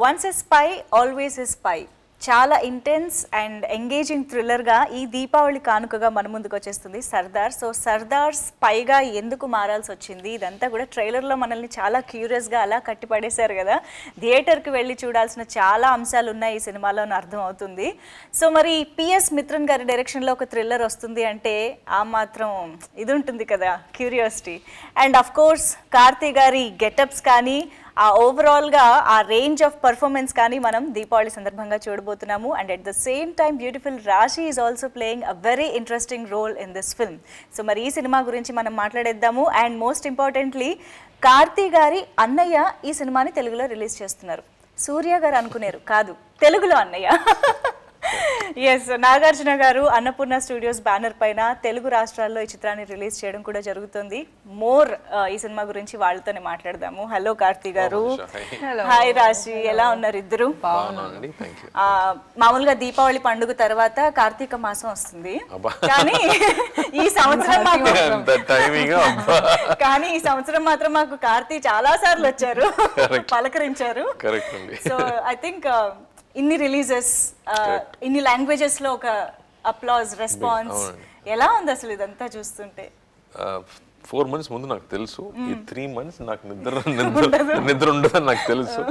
Once a spy always a spy. చాలా intense and engaging థ్రిల్లర్గా ఈ దీపావళి కానుకగా మన ముందుకు వచ్చేస్తుంది సర్దార్. సో సర్దార్ స్పైగా ఎందుకు మారాల్సి వచ్చింది, ఇదంతా కూడా ట్రైలర్లో మనల్ని చాలా క్యూరియస్గా అలా కట్టిపడేశారు కదా. థియేటర్కి వెళ్ళి చూడాల్సిన చాలా అంశాలు ఉన్నాయి ఈ సినిమాలో అని అర్థం అవుతుంది. సో మరి పిఎస్ మిత్రన్ గారి డైరెక్షన్లో ఒక థ్రిల్లర్ వస్తుంది అంటే ఆ మాత్రం ఇది ఉంటుంది కదా, curiosity. And of course Karthi గారి గెటప్స్ కానీ ఆ ఓవరాల్గా ఆ రేంజ్ ఆఫ్ పర్ఫార్మెన్స్ కానీ మనం దీపావళి సందర్భంగా చూడబోతున్నాము. And at the same time beautiful Raashi is also playing a very interesting role in this film. So మరి ఈ సినిమా గురించి మనం మాట్లాడేద్దాము. And most importantly Karthi garu అన్నయ్య ఈ సినిమాని తెలుగులో రిలీజ్ చేస్తున్నారు. సూర్య గారు అనుకునేరు కాదు, తెలుగులో అన్నయ్య. ఎస్, నాగార్జున గారు అన్నపూర్ణ స్టూడియోస్ బ్యానర్ పైన తెలుగు రాష్ట్రాల్లో ఈ చిత్రాన్ని రిలీజ్ చేయడం కూడా జరుగుతుంది. మోర్ ఈ సినిమా గురించి వాళ్ళతోనే మాట్లాడదాము. హలో కార్తీ గారు. హాయ్ రాశి, ఎలా ఉన్నారు ఇద్దరు? మామూలుగా దీపావళి పండుగ తర్వాత కార్తీక మాసం వస్తుంది, కానీ ఈ సంవత్సరం మాత్రం మాకు కార్తీ చాలా సార్లు వచ్చారు, పలకరించారు. సో ఐ థింక్ ఇన్ని రిలీజెస్, ఇన్ని లాంగ్వేజెస్ లో ఒక అప్లాజ్ రెస్పాన్స్ ఎలా ఉంది అసలు ఇదంతా చూస్తుంటే? 4 months ముందు నాకు తెలుసు, ఈ 3 months నాకు నిద్ర ఉండదని నాకు తెలుసు.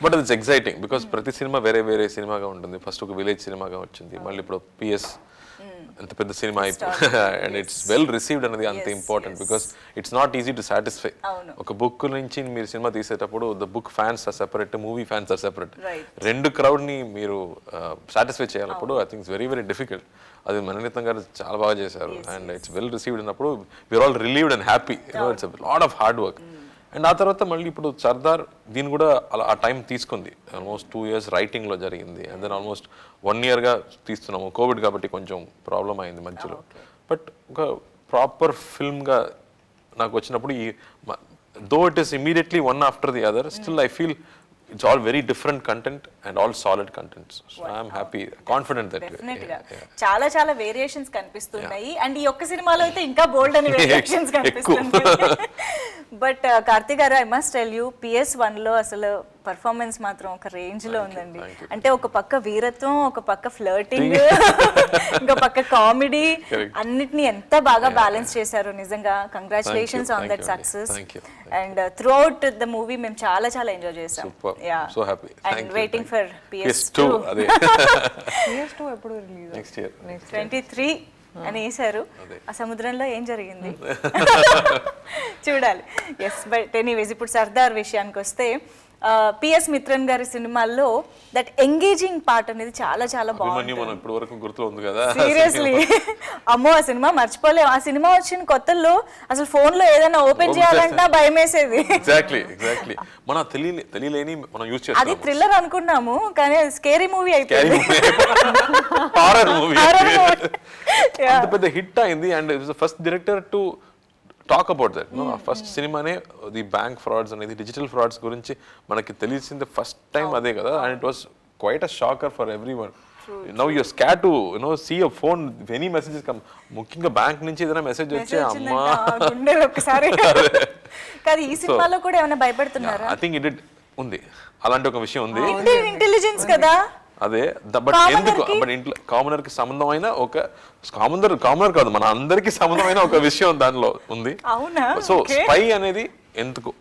బట్ ఇట్స్ ఎక్సైటింగ్ బికాస్ ప్రతి సినిమా వేరే వేరే సినిమాగా ఉంటుంది. ఫస్ట్ ఒక విలేజ్ సినిమాగా వచ్చింది, మళ్ళీ ఇప్పుడు పిఎస్ అంత పెద్ద సినిమా అయిపోయింది. అండ్ ఇట్స్ వెల్ రిసీవ్డ్ అనేది అంత important because it's not easy to satisfy. ఒక బుక్ నుంచి మీరు సినిమా తీసేటప్పుడు the book fans are separate, movie fans are separate. రెండు క్రౌడ్ ని మీరు సాటిస్ఫై చేయాలప్పుడు I think it's very very difficult. అది మణిరత్నం గారు చాలా బాగా చేశారు. అండ్ ఇట్స్ వెల్ రిసీవ్డ్ అన్నప్పుడు we're all relieved and happy. It's lot of hard work. అండ్ ఆ తర్వాత మళ్ళీ ఇప్పుడు సర్దార్ దీని కూడా అలా ఆ టైం తీసుకుంది. ఆల్మోస్ట్ 2 years రైటింగ్లో జరిగింది. అండ్ దెన్ ఆల్మోస్ట్ 1 yearగా తీస్తున్నాము. కోవిడ్ కాబట్టి కొంచెం ప్రాబ్లం అయింది మధ్యలో. బట్ ఒక ప్రాపర్ ఫిల్మ్గా నాకు వచ్చినప్పుడు ఈ though it is immediately one after the other, still I feel it's all very different content and all solid contents. So I am happy, confident that చాలా చాలా వేరియేషన్స్ కనిపిస్తున్నాయి. అండ్ ఈ ఒక్క సినిమాలో అయితే ఇంకా బోల్డ్ అని వేరియేషన్స్ కనిపిస్తున్నాయి. బట్ కార్తీ గారు, I must tell you, PS1 లో అసలు పర్ఫార్మెన్స్ మాత్రం ఒక రేంజ్ లో ఉందండి. అంటే ఒక పక్క వీరత్వం, ఒక పక్క ఫ్లర్టింగ్, ఇంకో పక్క కామెడీ, అన్నిటిని ఎంత బాగా బ్యాలెన్స్ చేశారు. నిజంగా congratulations on that success. And through out the movie మేము చాలా చాలా ఎంజాయ్ చేసాం. So happy and waiting for PS2. PS2 ఎప్పుడు రిలీజ్? నెక్స్ట్ ఇయర్ 23 అని వేశారు. ఆ సముద్రంలో ఏం జరిగింది చూడాలి. ఎస్, బట్ ఎనీవేస్ ఇప్పుడు సర్దార్ విషయానికి వస్తే పిఎస్ మిత్రన్ గారి సినిమాల్లో దట్ ఎంగేజింగ్ పార్ట్ అనేది చాలా చాలా బాగుంది. సీరియస్లీ అమ్మో, ఆ సినిమా మర్చిపోలేము. ఆ సినిమా వచ్చిన కొత్తల్లో అసలు ఫోన్ లో ఏదైనా ఓపెన్ చేయాలంటే భయం వేసేది. అది థ్రిల్లర్ అనుకున్నాము, కానీ అది స్కేరీ మూవీ అయిపోయింది. పెద్ద హిట్ అయింది. And first director to talk about that. First సినిమానే ది బ్యాంక్ ఫ్రాడ్స్ అనేది, డిజిటల్ ఫ్రాడ్స్ గురించి మనకి తెలిసింది ఫస్ట్ టైం అదే కదా. And it was quite a shocker for everyone. Now you are scared to see your phone, any messages come. ముఖ్యంగా bank నుంచి ఏదైనా మెసేజ్ వచ్చే అమ్మా ఒకసారి కాదు. ఈ సినిమాలో కూడా ఏమైనా భయపడుతున్నారా? ఐ థింక్ ఇట్ ఉంది, అలాంటి ఒక విషయం ఉంది. ఇంటెలిజెన్స్ కదా అదే. బట్ ఎందుకు బట్ ఇంట్లో కామనర్ కి సంబంధమైన ఒక కామనర్ కాదు, మన అందరికి సంబంధమైన ఒక విషయం దానిలో ఉంది. సో స్పై అనేది ఎందుకు,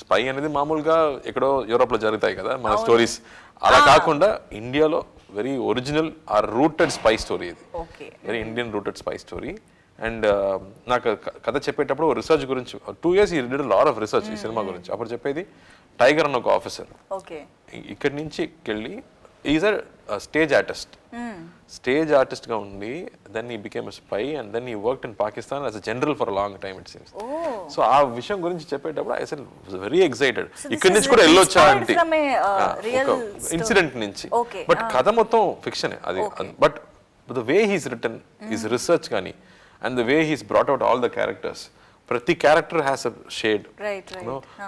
స్పై అనేది మామూలుగా ఎక్కడో యూరోప్ లో జరుగుతాయి కదా మన స్టోరీస్, అలా కాకుండా ఇండియాలో very original or rooted spy story. ఇది very Indian rooted spy story. And నాకు కథ చెప్పేటప్పుడు రీసెర్చ్ గురించి 2 years he did lot of research ఈ సినిమా గురించి. అప్పుడు చెప్పేది టైగర్ అన్న ఒక ఆఫీసర్ ఇక్కడి నుంచి వెళ్ళి is a stage artist. Stage artist గా ఉండి then he became a spy and then he worked in Pakistan as a general for a long time it seems. So ఆ విషయం గురించి చెప్పేటప్పుడు ఐ సెడ్ వెరీ ఎక్సైటెడ్. ఇక్కడి నుంచి కూడా వెళ్ళొచ్చా అంటే ఇన్సిడెంట్ నుంచి. బట్ కథ మొత్తం ఫిక్షన్ అది. But the way he's written his research కానీ and the way he's brought out all the characters, ప్రతి character has a shade.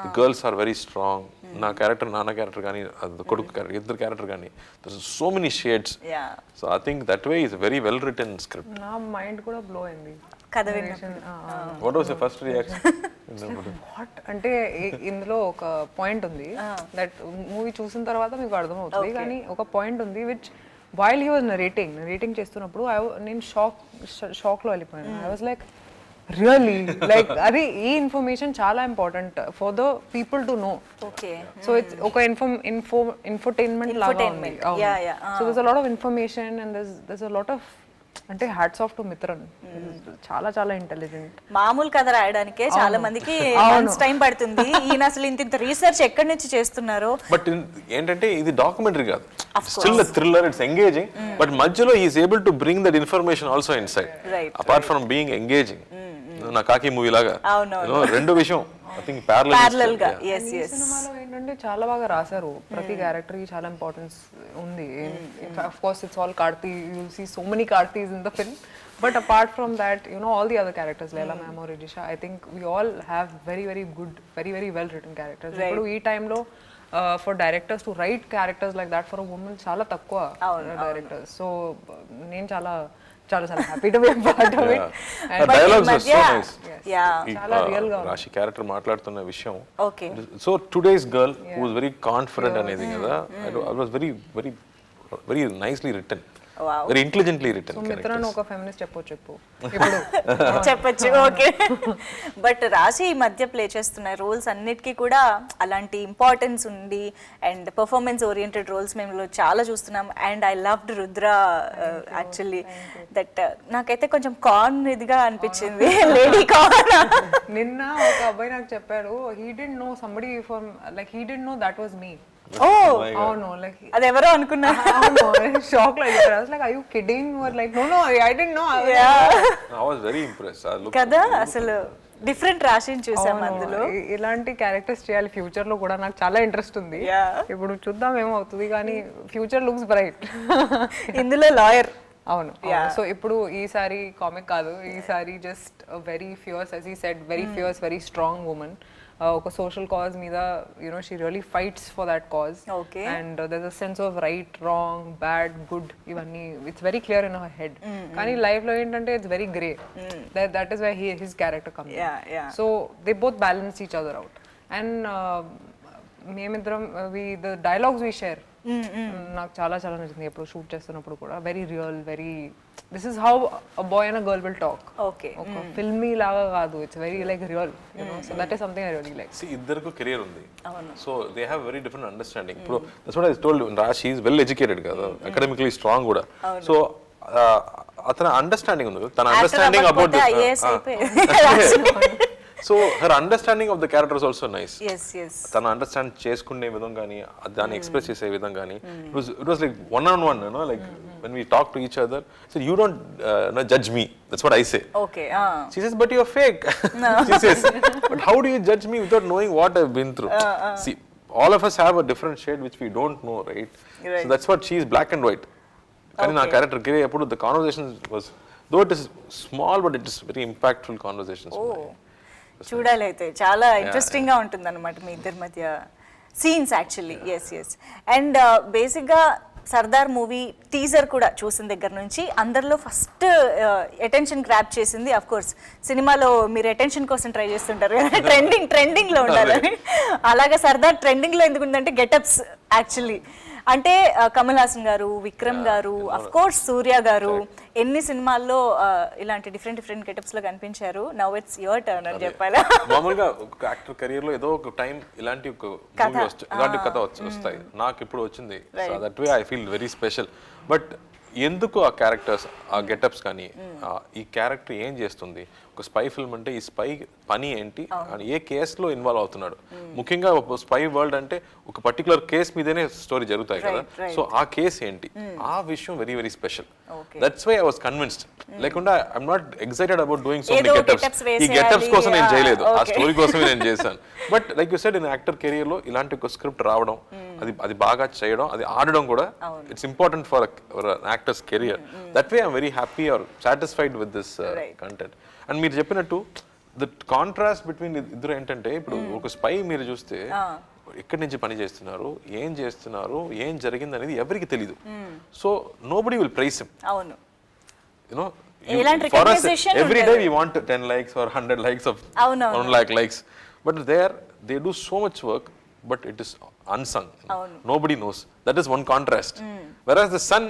The girls are very strong. నా క్యారెక్టర్, నాన్న క్యారెక్టర్ కానీ కొడుకు క్యారెక్టర్, ఇద్దరు క్యారెక్టర్ కానీ so many shades. So I think that way is very well written script. నా mind కూడా blow అయింది. కథ what was your first reaction? What అంటే ఇందులో ఒక పాయింట్ ఉంది దట్ మూవీ చూసిన తర్వాత మీకు అర్థమవుతుంది, కానీ ఒక పాయింట్ ఉంది which while he was narrating చేస్తున్నప్పుడు నేను షాక్లో వెళ్ళిపోయాను. I was like really like అది ఈ ఇన్ఫర్మేషన్ చాలా important for the people to know. So it's ఒక ఇన్ఫోటైన్మెంట్ లాగా ఉంది. So this a lot of information and this a lot of అంటే హ్యాట్స్ ఆఫ్ టు మిత్రన్. చాలా చాలా ఇంటెలిజెంట్. మామూలు కథ రాయడానికే చాలా మందికి టైం పడుతుంది. ఈయన అసలు ఇంత రీసెర్చ్ ఎక్కడి నుంచి చేస్తున్నారు. బట్ ఏంటంటే ఇది డాక్యుమెంటరీ కాదు, still thriller, it's engaging. But మధ్యలో is able to bring that information also inside, apart from being engaging. నా కాకి మూవీ లాగా రెండు విషయం ఐ థింక్ ప్యారలల్ గా. సినిమాలో ఏంటంటే చాలా బాగా రాశారు, ప్రతి క్యారెక్టర్ కి చాలా ఇంపార్టెన్స్ ఉంది. Of course it's all Karthi, you will see so many Karthis in the film, but apart from that all the other characters, Laila ma'am or Rajisha, I think we all have very very good, very very well written characters. ఇప్పుడు ఈ టైంలో for directors to write characters like that for a woman చాలా తక్కువ directors. So నేను చాలా happy to be a part of it. And dialogues are so nice. చాలా real గా Rashi character మాట్లాడుతున్న విషయం. So today's girl who was very confident అనేది కదా, I was very very very nicely written, very intelligently written. Mithran ఒక feminist చెప్పొచ్చు ఇప్పుడు చెప్పొచ్చు. ఓకే, బట్ రాశి ఈ మధ్య ప్లే చేస్తున్న రోల్స్ అన్నిటికీ కూడా అలాంటి ఇంపార్టెన్స్ ఉంది అండ్ పర్ఫార్మెన్స్ ఓరియంటెడ్ రోల్స్ మేము చాలా చూస్తున్నాం. And I loved Rudra actually, that నాకైతే కొంచెం కార్న్ ఇదిగా అనిపించింది, లేడీ కార్న్. నిన్న ఒక అబ్బాయి నాకు చెప్పాడు, he didn't know somebody for like he didn't know that was me. అవును, లైక్ అది ఎవరో అనుకున్నా. షాక్ లో అయిపోయారు. I was like, are you kidding? Or like, no, I didn't know. I was very impressed. కదా, అసలు డిఫరెంట్ రాశిని చూసాం అందులో. ఇలాంటి క్యారెక్టర్స్ చేయాలి ఫ్యూచర్ లో కూడా, నాకు చాలా ఇంట్రెస్ట్ ఉంది. ఇప్పుడు చూద్దాం ఏమవుతుంది, కానీ ఫ్యూచర్ లుక్స్ బ్రైట్. ఇందులో లాయర్. అవును. సో ఇప్పుడు ఈసారి కామిక్ కాదు, ఈసారి just very fierce, as he said, very fierce, very strong woman. ఒక సోషల్ కాజ్ మీద she really fights for that cause. And there a sense of right, wrong, bad, good, ఇవన్నీ it's very clear in our head. కానీ life లో ఏంటంటే it's very grey. That is why his character comes. So they both balance each other out. And మేమిద్దరం the dialogues we share నాకు చాలా చాలా నచ్చింది ఎప్పుడు షూట్ చేస్తున్నప్పుడు కూడా. Very real, very this is how a boy and a girl will talk. Okay, ఒక filmy లాగా కాదు, it's very like real. So that is something I really like. See, ఇద్దరికి కెరీర్ ఉంది, so they have very different understanding. ఇప్పుడు that's what I told, Rashi is well educated కదా, academically strong కూడా. So అతని understanding ఉంది, తన understanding about so her understanding of the character is also nice. తను understand చేసుకునే విధం కానీ, దాన్ని ఎక్స్ప్రెస్ చేసే విధం కానీ, it was like one on one, like when we talk to each other, so you don't judge me, that's what I say. Okay. She says, but you're fake. She says, but how do you judge me without knowing what I've been through? See, all of us have a different shade which we don't know, right? So that's what she is, black and white. Kani na character kire appudu the conversation was, though it is small, but it is very impactful conversations. చూడాలి, అయితే చాలా interesting గా ఉంటుంది అనమాట మీ ఇద్దరి మధ్య scenes actually. Yes. And బేసిక్గా Sardar movie teaser కూడా చూసిన దగ్గర నుంచి అందరిలో ఫస్ట్ అటెన్షన్ గ్రాప్ చేసింది, అఫ్ కోర్స్ సినిమాలో మీరు అటెన్షన్ కోసం ట్రై చేస్తుంటారు కదా, ట్రెండింగ్ లో ఉండాలని. అలాగే సర్దార్ ట్రెండింగ్ లో ఎందుకు ఉందంటే గెటప్స్ యాక్చువల్లీ. అంటే కమల్ హాసన్ గారు, విక్రమ్ గారు, అఫ్ కోర్స్ సూర్య గారు ఎన్ని సినిమాల్లో ఇలాంటి డిఫరెంట్ గెటప్స్ లో కనిపించారు. నౌ ఇట్స్ యువర్ టర్న్ అని చెప్పాలా. మామూలుగా ఒక యాక్టర్ కెరీర్ లో ఏదో ఒక టైం ఇలాంటి ఒక ఇలాంటి కథ వస్తాయి. నాకు ఇప్పుడు వచ్చింది, so that way I feel very special. But ఎందుకు ఆ క్యారెక్టర్స్, ఆ గెటప్స్ కానీ, ఈ క్యారెక్టర్ ఏం చేస్తుంది, ఒక స్పై ఫిల్మ్ అంటే ఈ స్పై పని ఏంటి, ఏ కేసులో ఇన్వాల్వ్ అవుతున్నాడు, ముఖ్యంగా స్పై వరల్డ్ అంటే ఒక పర్టికులర్ కేసు మీదనే స్టోరీ జరుగుతాయి కదా, సో ఆ కేసు ఏంటి, ఆ విషయం very very special. That's why I was convinced. లేకుండా I'm not excited about doing so many getups. ఈ గెటప్స్ కోసం నేను చేయలేదు, ఆ స్టోరీ కోసమే నేను చేశాను. But like you said, in actor career లో ఇలాంటి ఒక స్క్రిప్ట్ రావడం, అది బాగా చేయడం, అది ఆడడం కూడా it's important for actors career. That way I'm very happy or satisfied with this content. And మీరు చెప్పినట్టు ద కాంట్రాస్ట్ బిట్వీన్ ఇద్దరు ఏంటంటే, ఇప్పుడు ఒక స్పై మీరు చూస్తే ఎక్కడి నుంచి పని చేస్తున్నారు, ఏం చేస్తున్నారు, ఏం జరిగింది అనేది ఎవరికి తెలీదు. So nobody will price him. అవును, యునో ఎలాంటి for us recognition every day ఉండదు. we want 10 likes or 100 likes of అవునవును. 1 lakh likes, but there they do so much work, but it is unsung. అవును. Nobody knows. That is one contrast. Whereas the sun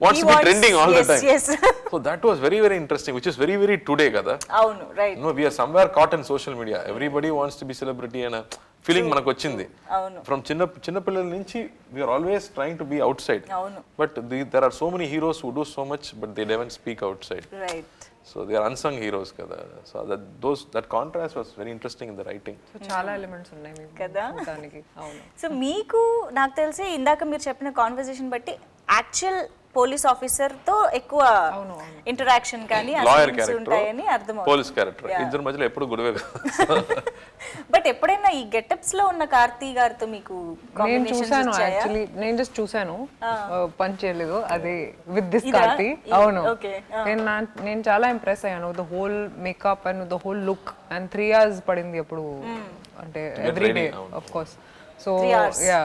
wants He to be trending all yes, the time. yes. So that was very very interesting, which is very very today kada. అవును, right. No, we are somewhere caught in social media. Everybody wants to be celebrity and a feeling మనకు వచ్చింది. అవును. From చిన్న పిల్లల నుంచి we are always trying to be outside. అవును. But there are so many heroes who do so much, but they never speak outside. Right. So they are unsung heroes kada. So that contrast was very interesting in the writing. So చాలా elements ఉన్నాయి మీకు కదా? చూడడానికి. అవును. So మీకు నాకు తెలిసి ఇందాక మీరు చెప్పిన కాన్వర్సేషన్ బట్టి యాక్చువల్ పోలీస్ ఆఫీసర్ తో ఎక్కువ ఇంటరాక్షన్ కానీ లాయర్ ఉంటాయని క్యారెక్టర్, అర్థమవుతుంది. పోలీస్ క్యారెక్టర్, ఇద్దరి మధ్యలో ఎప్పుడు గొడవే కదా. బట్ ఎప్పుడైనా ఈ గెటప్స్ లో ఉన్న కార్తీ గారితో మీకు నేను కాంబినేషన్స్ చూసాను వచ్చాయా? యాక్చువల్లీ, నేను జస్ట్ చూసాను, పని చేయలేదు, అది విత్ దిస్ ఇదా? కార్తీ. అవును, Okay. నేను చాలా ఇంప్రెస్ అయ్యాను, the whole makeup and the whole look. And 3 hours పడింది అప్పుడు, అంటే every day of course. So 3 hours. Yeah,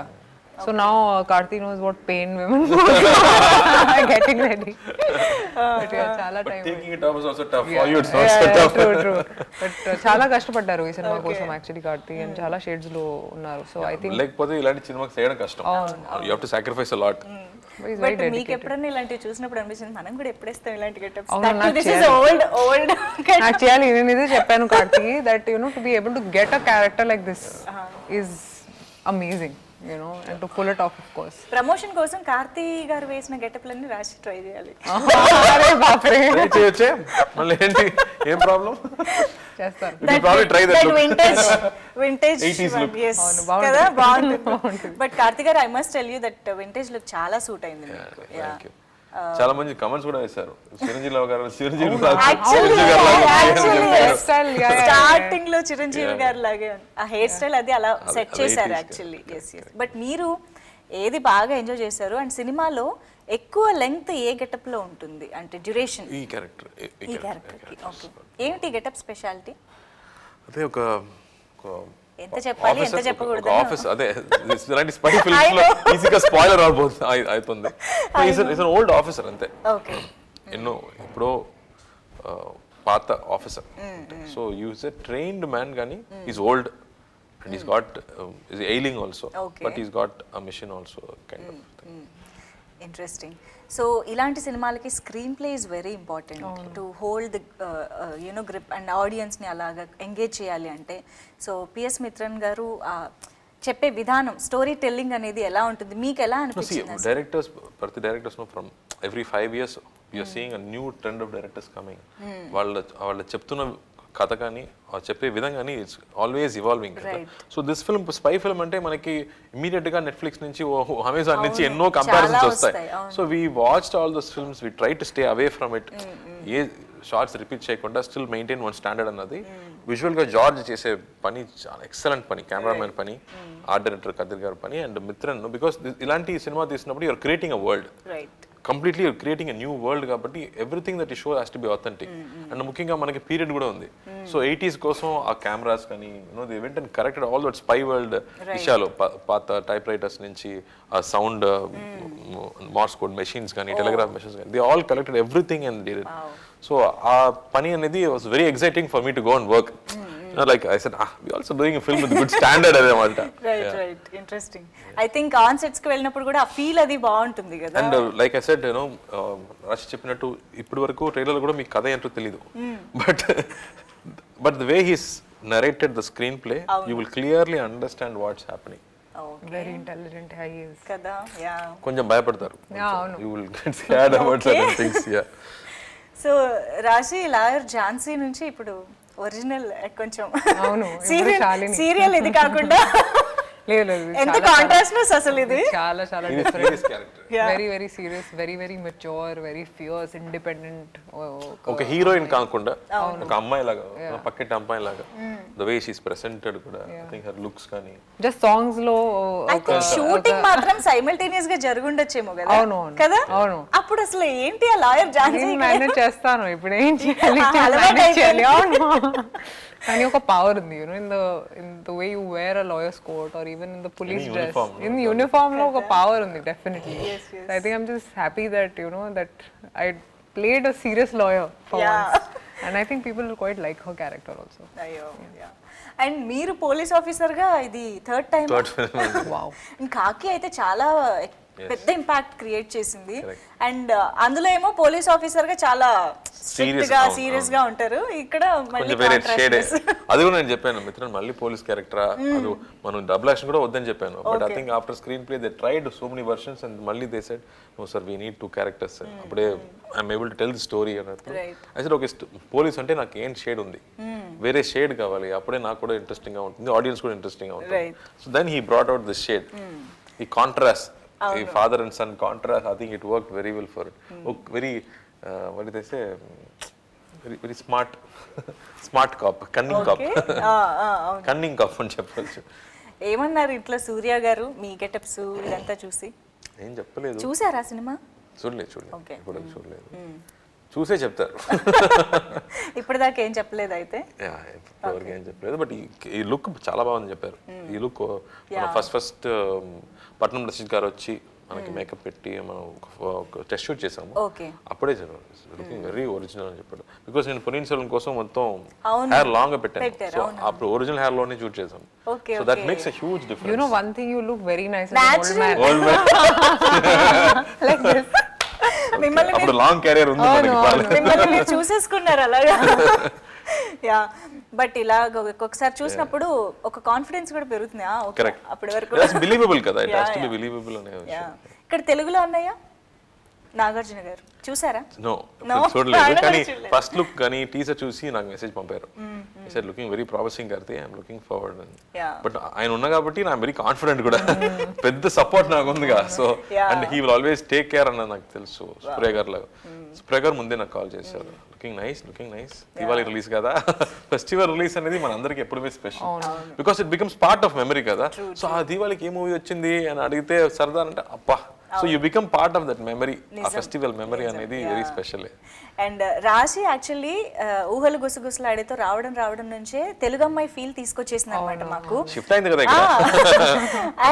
so now Karthi knows what pain women go through getting ready. But yeah, చాలా But time. taking it off was also tough for you. It's not so tough. True. But చాలా కష్టపడ్డారు ఈ cinema కోసం actually Karthi, and చాలా shades లో ఉన్నారు. So I think లేకపోతే ఇలాంటి సినిమాకి చేయడం కష్టం. You have to sacrifice a lot. Is very but మీకు డెడికేటెడ్. ఎప్పుడైనా ఇలాంటివి చూసినప్పుడు అనిపించింది మనం కూడా ఎప్పుడేస్తాం ఇలాంటి గెటప్స్? అవును, నాకు దిస్ ఇస్ చేయాలి. ఓల్డ్ నాకు చేయాలి, నేను ఇదే చెప్పాను Karthi, that you know to be able to get a character like this is amazing, you know, and to pull it off of course. Promotion కోసం కార్తీ గారు వేసిన గెటప్లన్నీ రాసి ట్రై చేయాలి. అరే బాప్రే, Try చేయొచ్చే మళ్ళీ ఏంటి, ఏం ప్రాబ్లం? చేస్తాను. You can probably try that That look. vintage 80s one, look. yes. అవును, బాగుంటుంది. కదా, బాగుంటుంది. బట్ కార్తీ గారు, I must tell you that vintage look చాలా సూట్ అయింది మీకు. Thank you. చాలా మంది కమెంట్స్ కూడా వేశారు, చిరంజీవి గారు స్టార్టింగ్ లో చిరంజీవి గారు లాగే ఆ హెయిర్ స్టైల్ అది అలా సెట్ చేశారు యాక్చువల్లీ. Yes yes. బట్ మీరు ఏది బాగా ఎంజాయ్ చేశారు? అండ్ సినిమాలో ఎక్కువ లెంగ్త్ ఏ గెటప్ లో ఉంటుంది, అంటే డ్యూరేషన్ ఈ క్యారెక్టర్ ఈ క్యారెక్టర్ కి? ఓకే, ఏమిటి గెటప్ స్పెషాలిటీ? అదే ఒక ఎంత చెప్పాలి, ఎంత చెప్పకూడదు? ఆఫీస్, అదే ఇలాంటి స్పై ఫిల్మ్స్ లో ఈజీగా స్పాయిలర్ అవుతుంది. ఇస్ అన్ ఓల్డ్ ఆఫీసర్ అంతే. ఓకే. ఎన్నో ఎప్పుడో పాత officer. So use a trained man కానీ is old and is got is ailing also, but is got a mission also kind of. Interesting. So ఇలాంటి సినిమాలకి screenplay is very important to hold the you know grip and ఆడియన్స్ని అలాగా engage చేయాలి అంటే. So PS Mithran గారు చెప్పే విధానం, story telling అనేది ఎలా ఉంటుంది, మీకు ఎలా అనిపించింది? డైరెక్టర్స్, ప్రతి directors from every 5 years you're seeing a new trend of directors coming. వాళ్ళ చెప్తున్న కథ కానీ చెప్పే విధంగా కానీ ఇట్స్ ఆల్వేస్ ఇవాల్వింగ్ కదా. So this film, spy film అంటే మనకి ఇమీడియట్ గా నెట్ఫ్లిక్స్ నుంచి, అమెజాన్ నుంచి ఎన్నో కంపారిజన్స్ వస్తాయి. So we watched all those films, we try to stay away from it. A shorts repeat చేయకుండా స్టిల్ మెయింటైన్ వన్ స్టాండర్డ్ అన్నది. విజువల్ గా జార్జ్ చేసే పని చాలా ఎక్సలెంట్ పని, కెమెరామెన్ పని, ఆర్ట్ డైరెక్టర్ కదిర్ గారి పని, అండ్ మిత్రన్. బికాస్ ఇలాంటి సినిమా తీసినప్పుడు you're creating a world, completely you're creating a new world. కాబట్టి ఎవ్రీథింగ్ దట్ ఈ show has to be authentic. And ముఖ్యంగా మనకి పీరియడ్ కూడా ఉంది. సో 80s కోసం ఆ కెమెరాస్ కానీ they went and corrected all that spy world విషయాలు, పాత టైప్ రైటర్స్ నుంచి ఆ సౌండ్ మార్స్ కోడ్ మెషిన్స్ కానీ, టెలిగ్రాఫ్ మెషిన్స్ కానీ, they all collected everything and did it. So ఆ పని అనేది was very exciting for me to go and work. Like I said, we also doing a film with good standard అన్నమాట. Right. Interesting. I think on sets కి వెళ్ళినప్పుడు కూడా ఆ feel అది బాగుంటుంది కదా. And like I said, రాశి చెప్పినట్టు ఇప్పటి వరకు ట్రైలర్ కూడా మీకు కథ ఏంటో తెలీదు. But the way he's narrated the screenplay, you will clearly understand what's happening. Very intelligent high is కదా. యా, కొంచెం భయపడతారు. You will get scared about certain things. Yeah. So రాశి లాయర్ ఝాన్సీ నుంచి ఇప్పుడు ఒరిజినల్ కొంచెం అవును, సీరియల్ ఇది కాకుండా లేదు ఎంత కాంట్రాస్ట్నెస్ అసలు ఇది. చాలా Serious character. Very serious, very mature, very fears, independent. ఒక హీరోయిన్ కాకుండా ఒక అమ్మాయి లాగా, పక్కటి అమ్మాయి లాగా, ద వే షీస్ ప్రెసెంటెడ్ కూడా, ఐ థింక్ హర్ లుక్స్ కానీ. జస్ట్ సాంగ్స్ లో షూటింగ్ మాత్రం సైమల్టేనియస్ గా జరుగుండొచ్చేమో కదా. అవును కదా. అవును. అప్పుడు అసలు ఏంటి ఆ లాయర్ ఝాన్సీ మేనేజ్ చేస్తాను, ఇప్పుడు ఏం చేయాలి, అవును. కానీ ఒక పవర్ ఉంది, you know, in the way you wear a lawyer's coat are even in the police dress, in uniform లో ఒక పవర్ ఉంది definitely. I think I'm just happy that, you know, that I played a serious lawyer for Yeah. once. And I think people will quite like her character also. అయ్యో and మీరు police ఆఫీసర్గా ఇది third time Wow. కాకి అయితే చాలా పెద్ద impact create చేసింది and అందులో ఏమో పోలీస్ ఆఫీసర్ గా చాలా స్ట్రిక్ట్ గా సీరియస్ గా ఉంటారు ఇక్కడ మళ్ళీ అది కూడా నేను చెప్పాను మిత్రన్ మళ్ళీ పోలీస్ క్యారెక్టర్ అది మనం డబుల్ యాక్షన్ కూడా వద్దని చెప్పాను but I think after screen play they tried so many versions and మళ్ళీ they said no sir we need 2 characters అప్పుడే I'm able to tell the story అన్నట్టు అయితే ఒక పోలీస్ అంటే నాకు ఏం షేడ్ ఉంది వేరే షేడ్ కావాలి అప్పుడే నాకు కూడా ఇంట్రెస్టింగ్ గా ఉంటుంది ఆడియన్స్ కూడా ఇంట్రెస్టింగ్ గా ఉంటుంది so then he brought out this shade ఈ contrast the father and son contrast, I think it worked very well for it. Very what did they say, very smart smart cop, cunning cop. Cunning cop అని చెప్పొచ్చు. ఏమన్నారు ఇట్లా సూర్య గారు మీ getups ఇదంతా చూసి? ఏం చెప్పలేదు. చూసారా సినిమా? చూడలేదు ఇప్పుడు చూడలేదు. చూసే చెప్తారు. ఇప్పటిదాకా ఏం చెప్పలేదు అయితే? ఎవరికి ఏం చెప్పలేదు బట్ ఈ లుక్ చాలా బాగుంది చెప్పారు. ఈ లుక్ ఫస్ట్ పట్నం రషీద్ గారు వచ్చి మనకి మేకప్ పెట్టి మనం ఒక టెస్ట్ షూట్ చేసాము అప్పుడే లుకింగ్ వెరీ ఒరిజినల్ అని చెప్పాడు బికాస్ నేను పొన్నియిన్ సెల్వన్ కోసం మొత్తం హెయిర్ లాంగ్ గా పెట్టాను సో అప్పుడు ఒరిజినల్ హెయిర్ లోనే షూట్ చేసాం so that makes a huge difference you know one thing you look very nice as an old man like this అప్పుడు లాంగ్ కెరీర్ ఉంది మనకి మిమ్మల్ని మీరు చూసేసుకున్నారు అలాగా యా బట్ ఇలా ఒక్కొక్కసారి చూసినప్పుడు ఒక కాన్ఫిడెన్స్ కూడా పెరుగుతుంది అప్పటి వరకు బిలీవబుల్ కదా it has to B believable అనే ఇక్కడ తెలుగులో ఉన్నాయా నాగార్జున గారు చూసారా? నో చూడలేదు కానీ ఫస్ట్ లుక్ కానీ టీజర్ చూసి నాకు మెసేజ్ పంపారు I said looking very promising Karthi I am looking forward but ఆయన ఉన్నా కాబట్టి నా వెరీ కాన్ఫిడెంట్ కూడా పెద్ద సపోర్ట్ నాకు ఉందిగా so and he will always take care అన్న నాకు తెలుసు స్ప్రే గారు లాగా స్ప్రే గారు ముందే నాకు కాల్ చేశారు లుకింగ్ నైస్ దివాళీ రిలీజ్ కదా ఫెస్టివల్ రిలీజ్ అనేది మన అందరికి ఎప్పుడూ special because it becomes part of memory కదా సో ఆ దివాళీకి ఏ మూవీ వచ్చింది అని అడిగితే సరదార్ అంటే అబ్బా so you become part of that memory ఆ ఫెస్టివల్ మెమరీ అనేది వెరీ స్పెషల్ అండ్ రాశి యాక్చువల్లీ ఊహలు గుసగుసలాడేతో రావడం నుంచే తెలుగు అమ్మాయి ఫీల్ తీసుకొచ్చేసింది అనమాట మాకు షిఫ్ట్ అయింది కదా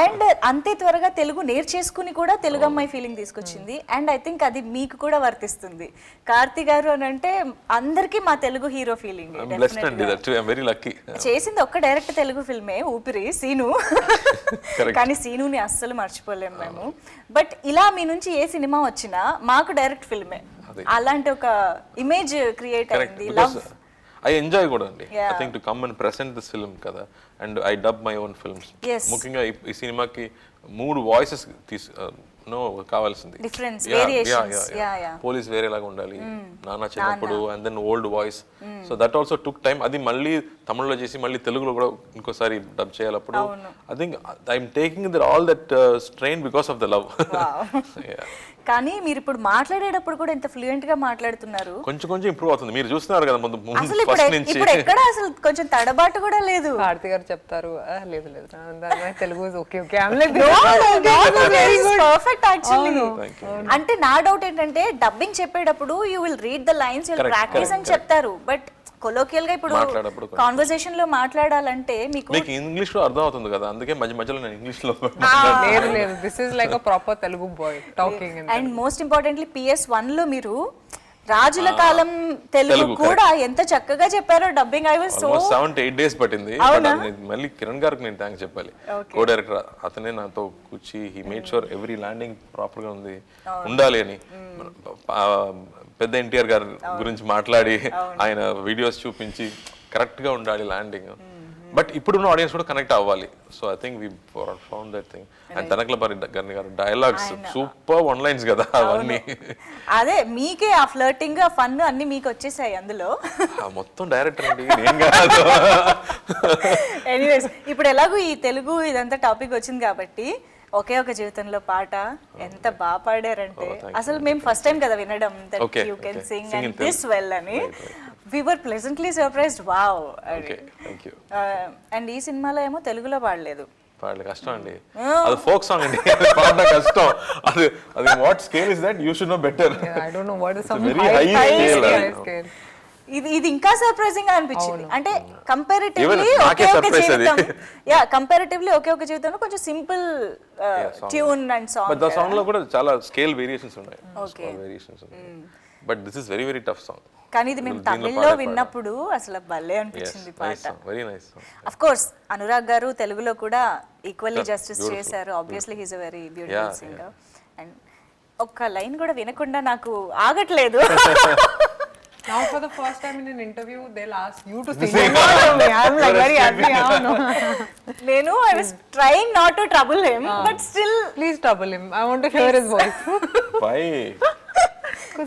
అండ్ అంతే త్వరగా తెలుగు నేర్చేసుకుని కూడా తెలుగు అమ్మాయి ఫీలింగ్ తీసుకొచ్చింది అండ్ ఐ థింక్ అది మీకు కూడా వర్తిస్తుంది కార్తి గారు అని అంటే అందరికీ మా తెలుగు హీరో ఫీలింగ్ చేసింది ఒక్క డైరెక్ట్ తెలుగు ఫిల్మే ఊపిరి సీను కానీ సీనుని అస్సలు మర్చిపోలేము మేము బట్ ఇలా మీ నుంచి ఏ సినిమా వచ్చినా మాకు డైరెక్ట్ ఫిల్మే అలాంటి ఒక ఇమేజ్ క్రియేట్ అయింది లవ్ ఐ ఎంజాయ్ కూడా అండి I think to come and present this film కదా and I dub my own films ముఖ్యంగా ఈ సినిమాకి 3 వాయిసెస్ కావాల్సింది పోలీస్ వేరేలాగా ఉండాలి నాన్న చిన్నప్పుడు and then old voice so that also took time అది మళ్ళీ తమిళ్లో చేసి మళ్ళీ తెలుగులో కూడా ఇంకోసారి డబ్ చేయాలప్పుడు I think I'm taking that all that strain because of the love కానీ మీరు ఇప్పుడు మాట్లాడేటప్పుడు కూడా ఎంత ఫ్లూయెంట్ గా మాట్లాడుతున్నారు కొంచెం ఇంప్రూవ్ అవుతుంది మీరు చూస్తున్నారు కదా ముందు ఫస్ట్ నుంచి ఇప్పుడు ఎక్కడ అసలు కొంచెం తడబాటు కూడా లేదు కార్తి గారు చెప్తారు లేదు Telugu okay okay I am like perfect actually అంటే నా డౌట్ ఏంటంటే డబ్బింగ్ చెప్పేటప్పుడు you will read the lines you will practice అని చెప్తారు బట్ కొలోకియల్ గా ఇప్పుడు కాన్వర్సేషన్ లో మాట్లాడాలంటే మీకు ఇంగ్లీష్ లో అర్థం అవుతుంది కదా అందుకే మధ్యలో నేను ఇంగ్లీష్ లో లేదు this is like a proper Telugu boy talking and most importantly PS1 లో మీరు రాజుల కాలం తెలుగు కూడా ఎంత చక్కగా చెప్పారో dubbing I was so 7-8 days పట్టింది మళ్ళీ కిరణ్ గారికి నేను థాంక్స్ చెప్పాలి కో డైరెక్టర్ అతనే నాతో కూర్చి he made sure every landing proper గా ఉండాలి అని పెద్ద ఎన్టీఆర్ గారి గురించి మాట్లాడి ఆయన వీడియోస్ చూపించి కరెక్ట్ గా ఉండాలి ల్యాండింగ్ బట్ ఇప్పుడున్న ఆడియన్స్ కూడా కనెక్ట్ అవ్వాలి so I think we found that thing and తనకలపరి garu dialogues super one lines కదా అవన్నీ అదే మీకే ఆ ఫ్లర్టింగ్ ఆ ఫన్ అన్ని మీకు వచ్చేసాయి అందులో మొత్తం డైరెక్టర్ అండి నేను కాదు ఎనీవేస్ ఇప్పుడు ఎలాగో ఈ తెలుగు ఇదంతా టాపిక్ వచ్చింది కాబట్టి ఒకే ఒక జీవితంలో పాట ఎంత బాగా పాడారంటే అసలు మేము ఫస్ట్ టైం కదా వినడం that you can sing and this well అని we were pleasantly surprised wow okay thank you and ఈ సినిమాలో ఏమో తెలుగులో పాడలేదు కష్టం అండి అది ఫోక్ సాంగ్ అండి పాడడం కష్టం అది what scale is that you should know better I don't know what is some very high scale ఇది ఇంకా సర్ప్రైజింగ్ గా అనిపించింది అంటే కంపారిటివ్లీ ఒకే ఒక జీవితంలో కొంచెం simple tune and song but the song లో కూడా చాలా స్కేల్ వేరియేషన్స్ ఉన్నాయి స్కేల్ వేరియేషన్స్ ఉన్నాయి but this is very very tough song. కానీ ఇది మేము తమిళ్లో విన్నప్పుడు అసలు భలే అనిపించింది పాట. Very nice. Of course Anurag గారు తెలుగులో కూడా ఈక్వల్లీ జస్టిస్ చేశారు. Obviously he's a very beautiful singer. And ఒక్క లైన్ కూడా వినకుండా నాకు ఆగట్లేదు. Now for the first time in an interview they'll ask you to sing. I'm like very happy. నేను I was trying not to trouble him but still Please trouble him. I want to hear his voice. Why?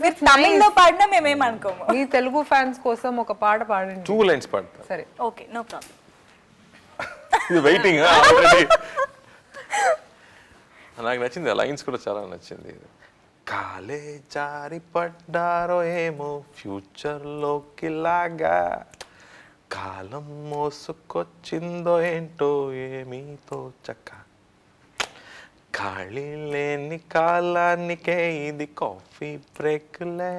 మీరు తమిళ్లో పాడినా మేమేం అనుకోము. మీ Telugu fans కోసం ఒక పాట పాడండి. 2 lines పాడతా. సరే. Okay, no problem. ఇది వెయిటింగ్ ఆల్రెడీ. నాకు నచ్చింది, ఆ లైన్స్ కూడా చాలా నచ్చింది. కాలే జారి పడ్డారో ఏమో ఫ్యూచర్లోకి లాగా, కాలం మోసుకొచ్చిందో ఏంటో ఏమీతో చక్క, ఖాళీ లేని కాలానికే ఇది కాఫీ బ్రేక్లే,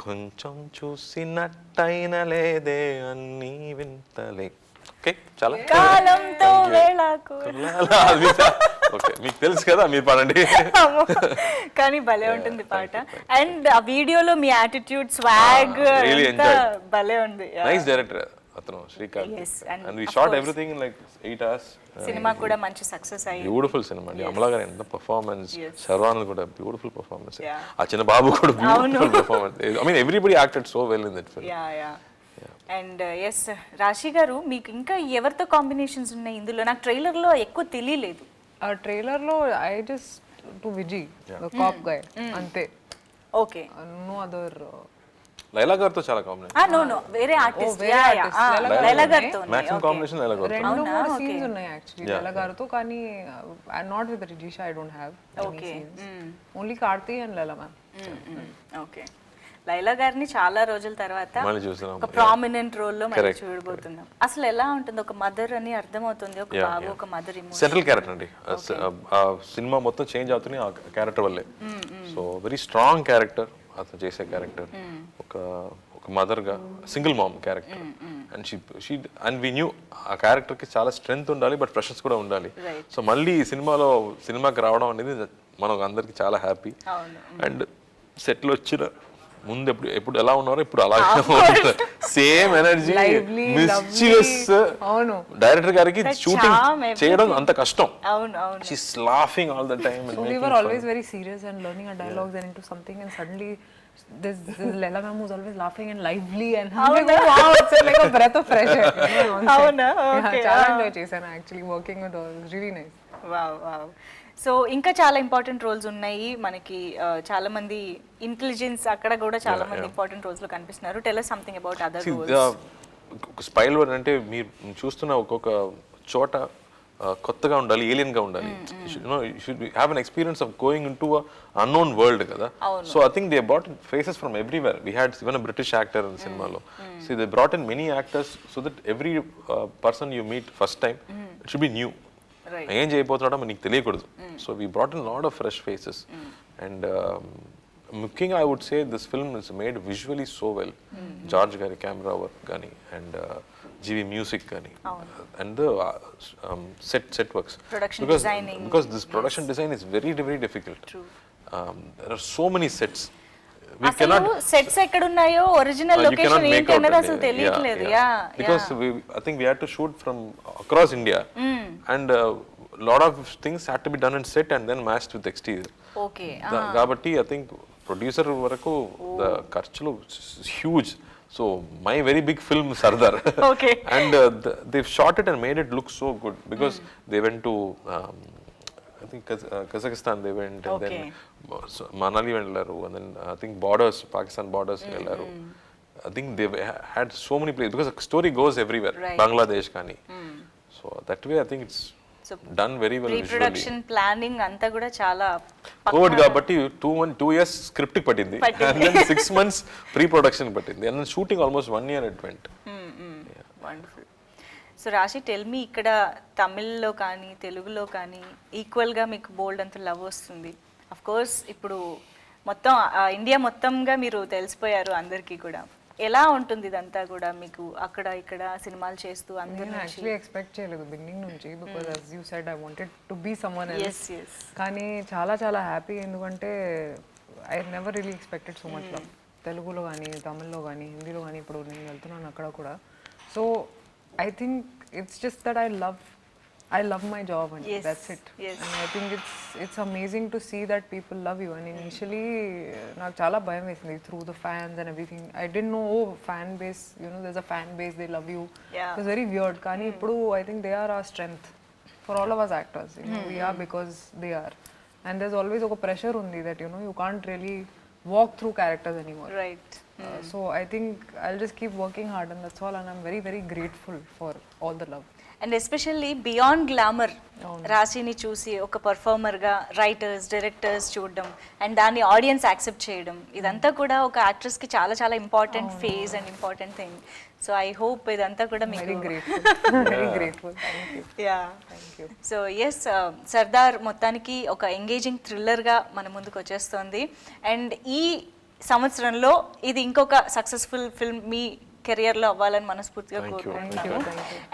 కొంచెం చూసినట్టయిన లేదే అన్నీ వింతలే. ఓకే, చాలా కాలంతో వేళకు. ఓకే, మీకు తెలుసు కదా, మీరు పాడండి. కానీ భలే ఉంటుంది పాట. అండ్ ఆ వీడియోలో మీ యాటిట్యూడ్, స్వాగ్ భలే ఉంది. నైస్ డైరెక్టర్ అతను Srikanth. Yes, and we shot everything in like 8 hours. Cinema కూడా మంచి సక్సెస్ అయ్యింది. బ్యూటిఫుల్ సినిమా అండి. అమలా గారి ఎంత పర్ఫార్మెన్స్, శర్వానంద్ కూడా బ్యూటిఫుల్ పర్ఫార్మెన్స్, Yeah. ఆ చిన్న బాబు కూడా beautiful performance. I mean everybody acted so well in that film. Yeah. And yes, Rashi garu మీకు ఇంకా ఎవరితో కాంబినేషన్స్ ఉన్నాయి ఇందులో? నాకు ట్రైలర్లో ఎక్కువ తెలియలేదు. ఆ ట్రైలర్ లో I just to Vijay, the cop guy. అంతే. ఓకే. No other. లైలా గారితో చాలా కాంబినేషన్. నో వేరే ఆర్టిస్ట్. వేరే artist. లైలా గారితో మాక్సిమం కాంబినేషన్ లైలా గారితో. రెండు మూడు సీన్స్ ఉన్నాయి యాక్చువల్లీ లైలా గారితో, కానీ not with Rijisha I don't have any scenes. Only Karthi and Laila ma'am. Okay. Laila గారిని చాలా రోజుల తర్వాత మళ్ళీ చూస్తున్నాం, ఒక ప్రామినెంట్ రోల్ లో మళ్ళీ చూడబోతున్నాం. అసలు ఎలా ఉంటుంది? ఒక మదర్ అని అర్థమవుతుంది, ఒక బాబు, ఒక మదర్ ఇమోషన్. సెంట్రల్ క్యారెక్టర్ అండి. ఆ సినిమా మొత్తం చేంజ్ అవుతుంది ఆ క్యారెక్టర్ వల్లే. సో వెరీ స్ట్రాంగ్ క్యారెక్టర్ అతను చేసే క్యారెక్టర్. ఒక మదర్ గా single mom character. And and we knew ఆ క్యారెక్టర్ కి చాలా స్ట్రెంగ్త్ ఉండాలి, బట్ ప్రెషన్స్ కూడా ఉండాలి. సో మళ్ళీ ఈ సినిమాకి రావడం అనేది మనకు అందరికి చాలా హ్యాపీ. అండ్ సెట్ లో వచ్చిన ముందు ఎప్పుడు ఎలా ఉన్నారో ఇప్పుడు అలాగే సేమ్ ఎనర్జీ, మిస్చియస్. డైరెక్టర్ గారికి షూటింగ్ చేయడం అంత కష్టం. She's laughing all the time. So we were always very serious and learning our dialogues and into something, and suddenly this Laila ma'am was always laughing and lively, and I'm like, oh wow, it's like a breath of fresh air. అవునా? Okay. చాలా enjoy చేశాను actually working with all. It's really nice. Wow. So ఇంకా చాలా important roles ఉన్నాయి మనకి. చాలా మంది intelligence అక్కడ కూడా చాలా మంది ఇంపార్టెంట్ రోల్స్ లో కనిపిస్తున్నారు. Tell us something about other roles. Spoil word అంటే మీరు చూస్తున్న ఒక్కొక్క చోట కొత్తగా ఉండాలి, ఏలియన్ గా ఉండాలి. You should have an experience of going into a unknown world కదా. So I think they brought faces from everywhere. We had even a British actor in సినిమాలో. So they brought in many actors so that every person you meet first time it should be new. ఏం చేయబోతున్నాడో నీకు తెలియకూడదు. So we brought in lot of fresh faces. And ముఖ్యంగా I would say this film is made visually so well. George గారి camera work కానీ, and G V music కానీ, and set works. Because this production design is very very difficult. There are so many sets. అసలు sets ఎక్కడ ఉన్నాయో, original location ఏంటి అన్నది అసలు తెలియట్లేదు. Because I think we had to shoot from across India, and lot of things had to be done in set and then matched with exterior. Okay. కాబట్టి I think producer వరకు the ఖర్చులు huge. So my very big film Sardar. Okay. And they've shot it and made it look so good because they went to I think Kazakhstan they went, and then Manali వెళ్ళారు, and then I think borders, Pakistan borders వెళ్ళారు. I think they had so many places because the story goes everywhere. Bangladesh కానీ. So that way I think it's done very well visually. Pre-production planning అంతా కూడా చాలా Covid కాబట్టి 2 years script పట్టింది, and then 6 months pre-production పట్టింది, and then shooting almost 1 year it went. Wonderful. So రాశి, tell me, ఇక్కడ తమిళ్లో కానీ తెలుగులో కానీ ఈక్వల్గా మీకు బోల్డ్ అంత లవ్ వస్తుంది. అఫ్ కోర్స్ ఇప్పుడు మొత్తం ఇండియా మొత్తంగా మీరు తెలిసిపోయారు అందరికీ కూడా. ఎలా ఉంటుంది ఇదంతా కూడా మీకు అక్కడ ఇక్కడ సినిమాలు చేస్తూ? నేను యాక్చువల్లీ ఎక్స్పెక్ట్ చేయలేదు బిగినింగ్ నుంచి, because as you said I wanted to be someone else. కానీ చాలా చాలా హ్యాపీ, ఎందుకంటే I never really expected so much love. తెలుగులో కానీ తమిళ్లో కానీ హిందీలో కానీ ఇప్పుడు నేను వెళ్తున్నాను అక్కడ కూడా. So I think it's just that I love my job and Yes, that's it. yes. And I think it's amazing to see that people love you. And initially, నాకు చాలా భయం వేసింది through the fans and everything. I didn't know, oh, fan base, you know, there's a fan base, they love you. Yeah. It was very weird. కానీ ఇప్పుడు I think they are our strength for all of us actors. You know, we are because they are. And there's always a pressure undi that, you know, you can't really walk through characters anymore. Right. So I think I'll just keep working hard and that's all. And I'm very, very grateful for all the love. And especially beyond glamour రాశిని చూసి ఒక పర్ఫార్మర్గా writers directors చూడడం and దాన్ని audience accept చేయడం ఇదంతా కూడా ఒక యాక్ట్రెస్కి చాలా చాలా important phase and important thing. So I hope ఇదంతా కూడా మీకు Very grateful. Thank you. Yeah Thank you. So yes Sardar మొత్తానికి ఒక ఎంగేజింగ్ థ్రిల్లర్గా మన ముందుకు వచ్చేస్తుంది. అండ్ ఈ సంవత్సరంలో ఇది ఇంకొక సక్సెస్ఫుల్ ఫిల్మ్ మీ కెరియర్లో అవ్వాలని మనస్ఫూర్తిగా కోరుకుంటున్నాను.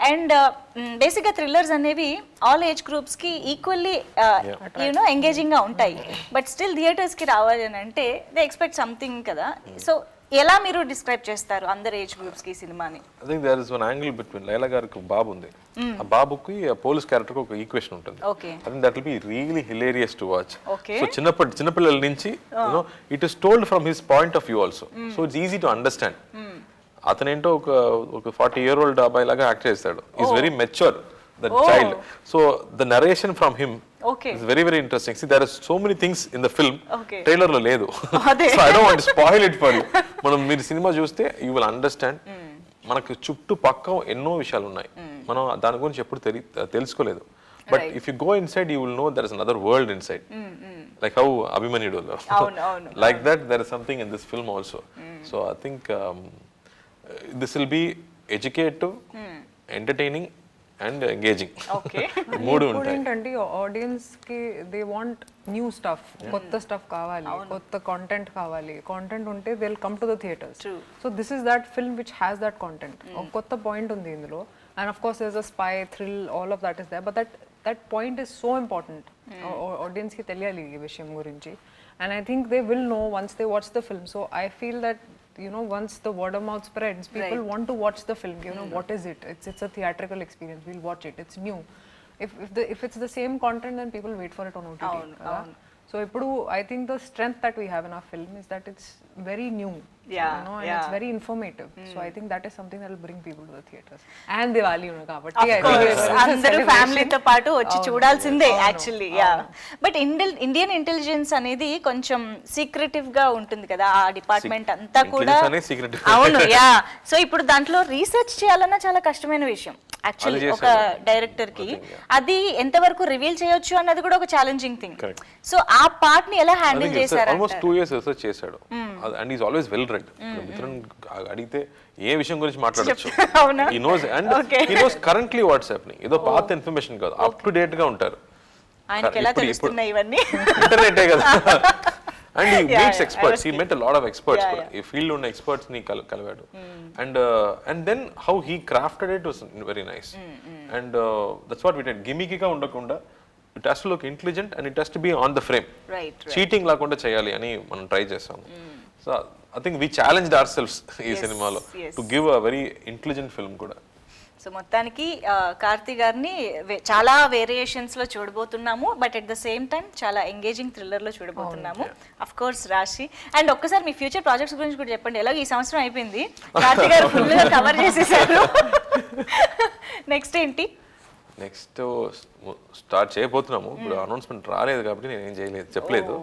అండ్ బేసిక్గా థ్రిల్లర్స్ అనేవి ఆల్ ఏజ్ గ్రూప్స్కి ఈక్వల్లీ యూనో ఎంగేజింగ్గా ఉంటాయి. బట్ స్టిల్ థియేటర్స్కి రావాలి అని అంటే దే ఎక్స్పెక్ట్ సంథింగ్ కదా. సో ఎలా మీరు డిస్క్రైబ్ చేస్తారు అందరు ఏజ్ గ్రూప్స్కి ఈ సినిమాని? I think there is one angle between Laila గారికి బాబు ఉంది, ఆ బాబుకి పోలీస్ క్యారెక్టర్ ఒక ఈక్వేషన్ ఉంటుంది. Okay, I think that will be really hilarious to watch. Okay, so చిన్నపిల్లల నుంచి you know it is told from his point of view also. So it's easy to understand. అతనేంటో ఒక 40-year-old అబ్బాయి లాగా act చేస్తాడు. Is very mature that child. So the narration from him is very very interesting. See there are so many things in the film trailer లో లేదు. So I don't want to spoil it for you. మనం మీరు cinema చూస్తే you will understand. మనకు చుట్టూ పక్క ఎన్నో విషయాలు ఉన్నాయి, మనం దాని గురించి ఎప్పుడు తెలుసుకోలేదు. But if you go inside you will know there is another world inside. Like how Abhimanyu like that there is something in this film also. So I think this will be educative, entertaining and engaging. Okay. మూడు ఇప్పుడు ఉంటాయి. ఏంటంటే audience కి they want new stuff, కొత్త stuff కావాలి, కొత్త content కావాలి. Content ఉంటే they will come to the theatres. So this is that film which has that content. ఒక కొత్త పాయింట్ ఉంది ఇందులో. And of course there is a spy thrill, all of that is there. But that point is so important. Audience కి తెలియాలి ఈ విషయం గురించి. And I think they will know once they watch the film. So I feel that, you know, once the word of mouth spreads, people want to watch the film. You know, what is it? It's a theatrical experience. We'll watch it. It's new. If it's the same content, then people wait for it on OTT. So ippudu I think the strength that we have in our film is that it's very new. You know, and it's very informative. So I think that is something that will bring people to the theaters. And Diwali you know kabatti I think అందరూ ఫ్యామిలీతో పాటు వచ్చి చూడాల్సిందే actually. Yeah, but Indian intelligence అనేది కొంచెం secretive గా ఉంటుంది కదా, ఆ డిపార్ట్మెంట్ అంతా కూడా. అవును, యా. సో ఇప్పుడు దాంట్లో రీసెర్చ్ చేయాలన్నా చాలా కష్టమైన విషయం యాక్చువల్లీ ఒక డైరెక్టర్ కి. అది ఎంతవరకు రివీల్ చేయొచ్చు అన్నది కూడా ఒక ఛాలెంజింగ్ థింగ్. సో ఆ పార్ట్ ని ఎలా హ్యాండిల్ చేశారు? ఆల్మోస్ట్ 2 years రీసెర్చ్ చేశాడు and is always well read. Mithran అడిగితే ఏ విషయం గురించి మాట్లాడొచ్చు. హి nose and he nose currently what's happening. ఏదో పాత ఇన్ఫర్మేషన్ కాదు, అప్ టు డేట్ గా ఉంటారు. ఆయనకి ఎలా తెలుస్తున్నాయి ఇవన్నీ? ఇంటర్నెటే కదా. And he meets experts. He met a lot of experts కూడా. ఈ ఫీల్డ్ ఉన్న ఎక్స్పర్ట్స్ ని కలివాడు. And then how he crafted it was very nice. And that's what we did. గిమికీగా ఉండకుండా it has to look intelligent and it has to be on the frame. Cheating లేకుండా చేయాలి అని మనం ట్రై చేసాము. So I think we challenged ourselves ఈ సినిమాలో to give a very intelligent film కూడా. సో మొత్తానికి కార్తీ గారిని చాలా వేరియేషన్స్ లో చూడబోతున్నాము, but at the same time చాలా ఎంగేజింగ్ థ్రిల్లర్ లో చూడబోతున్నాము. అఫ్ కోర్స్ రాశి. అండ్ ఒక్కసారి మీ ఫ్యూచర్ ప్రాజెక్ట్స్ గురించి కూడా చెప్పండి. ఎలాగో ఈ సంవత్సరం అయిపోయింది, కార్తీ గారు ఫుల్ గా కవర్ చేసేసారు. నెక్స్ట్ ఏంటి? నెక్స్ట్ స్టార్ట్ చేయబోతున్నాము. ఇప్పుడు అనౌన్స్మెంట్ రాలేదు కాబట్టి నేను ఏం చేయలేదు, చెప్పలేదు.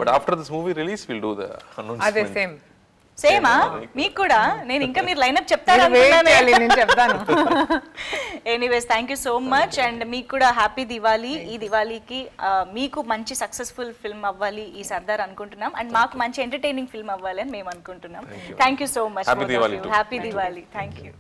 But after this movie release will do the announcement. అదే సేమ్ సేమా మీకు కూడా? నేను ఇంకా మీరు లైనప్ చెప్తారు. నేను చెప్తాను. Anyways thank you so much. And మీకు కూడా హ్యాపీ దివాళీ. ఈ దివాళీకి మీకు మంచి సక్సెస్ఫుల్ ఫిల్మ్ అవ్వాలి ఈ సర్దార్ అనుకుంటున్నాం. అండ్ మాకు మంచి ఎంటర్టైనింగ్ ఫిల్మ్ అవ్వాలి అని మేము అనుకుంటున్నాం. Thank you so much. Happy Diwali. Happy Diwali. Thank you.